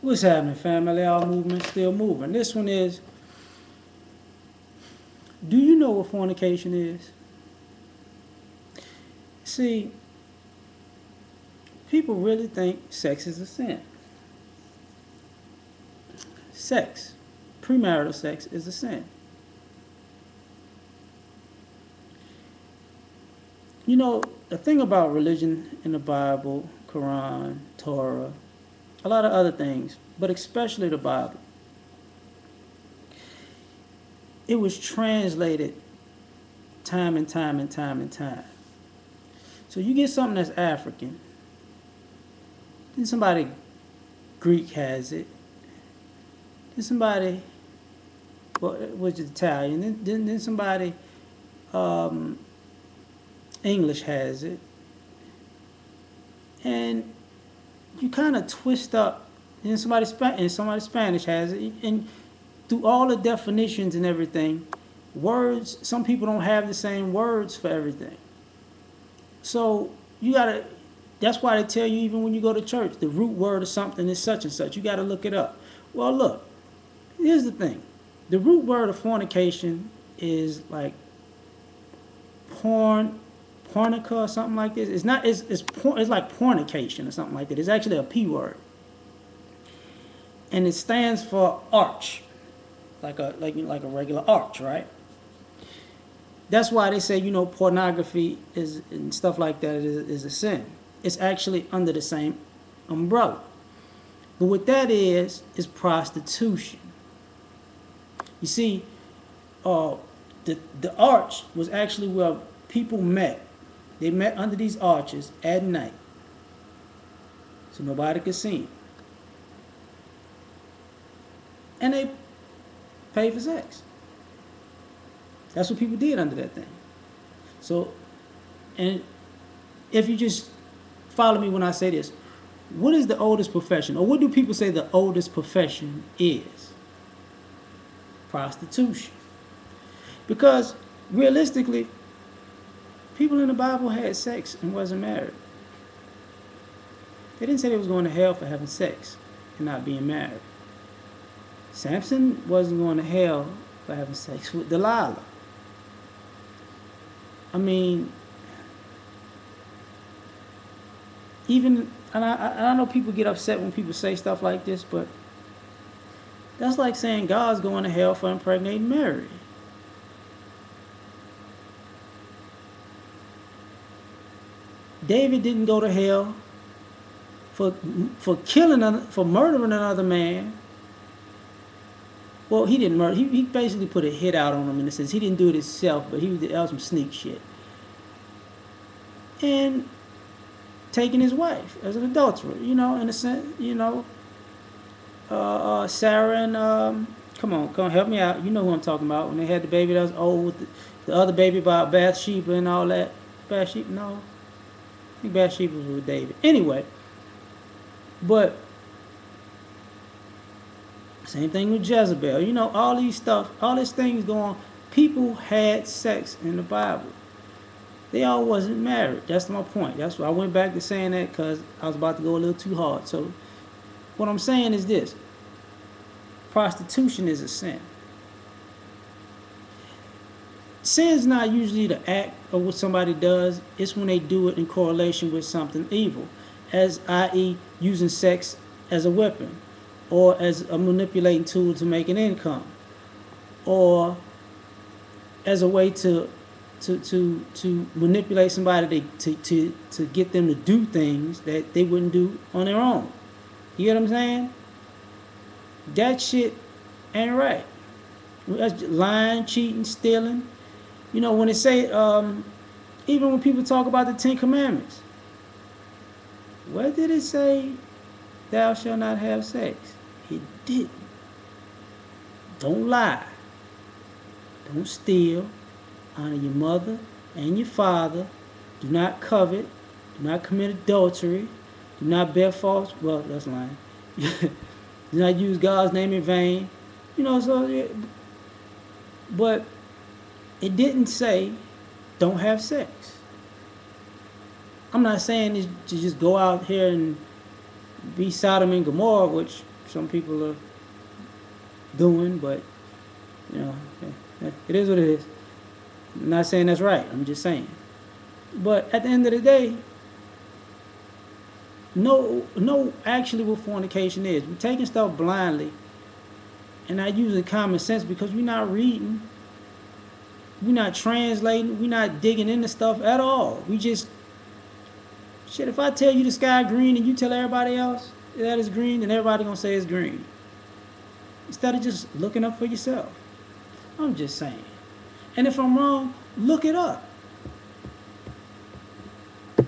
What's happening, family? L.A.R movement still moving. This one is, do you know what fornication is? See, people really think sex is a sin. Sex, premarital sex, is a sin. You know, the thing about religion in the Bible, Quran, Torah, a lot of other things, but especially the Bible, it was translated time and time and time and time. So you get something that's African, then somebody Greek has it, then somebody, well, which is Italian, then somebody um, English has it, and you kind of twist up, and somebody Spanish has it, and through all the definitions and everything, words, some people don't have the same words for everything. So you gotta, that's why they tell you even when you go to church, the root word of something is such and such. You gotta look it up. Well, look, here's the thing. The root word of fornication is like pornica or something like this. It's not. It's like pornication or something like that. It's actually a p word, and it stands for arch, like a regular arch, right? That's why they say pornography is and stuff like that is a sin. It's actually under the same umbrella. But what that is prostitution. You see, uh, the arch was actually where people met. They met under these arches at night, so nobody could see them, and they paid for sex. That's what people did under that thing. So, and if you just follow me when I say this, what is the oldest profession, or what do people say the oldest profession is? Prostitution. Because realistically, people in the Bible had sex and wasn't married. They didn't say they was going to hell for having sex and not being married. Samson wasn't going to hell for having sex with Delilah. I mean, even, and I know people get upset when people say stuff like this, but that's like saying God's going to hell for impregnating Mary. David didn't go to hell for for murdering another man. Well, he didn't murder. He basically put a hit out on him in the sense he didn't do it himself, but that was some sneak shit. And taking his wife as an adulterer, in a sense, Sarah and come on, help me out. You know who I'm talking about when they had the baby that was old with the other baby about Bathsheba and all that. Bathsheba, no, I think Bathsheba was with David. Anyway, but same thing with Jezebel. All these stuff, all these things going on. People had sex in the Bible. They all wasn't married. That's my point. That's why I went back to saying that because I was about to go a little too hard. So what I'm saying is this. Prostitution is a sin. Sin's not usually the act of what somebody does. It's when they do it in correlation with something evil, as i.e. using sex as a weapon or as a manipulating tool to make an income or as a way to manipulate somebody to get them to do things that they wouldn't do on their own. You get what I'm saying? That shit ain't right. That's lying, cheating, stealing. When they say, even when people talk about the Ten Commandments, where did it say, thou shalt not have sex? It didn't. Don't lie. Don't steal. Honor your mother and your father. Do not covet. Do not commit adultery. Do not bear false. Well, that's lying. Do not use God's name in vain. But it didn't say don't have sex. I'm not saying to just go out here and be Sodom and Gomorrah, which some people are doing, but you know, it is what it is. I'm not saying that's right. I'm just saying. But at the end of the day, no, actually, what fornication is, we're taking stuff blindly and not using common sense because we're not reading, we're not translating, we're not digging into stuff at all. We just shit. If I tell you the sky green and you tell everybody else that it's green, then everybody gonna say it's green instead of just looking up for yourself. I'm just saying. And if I'm wrong, look it up.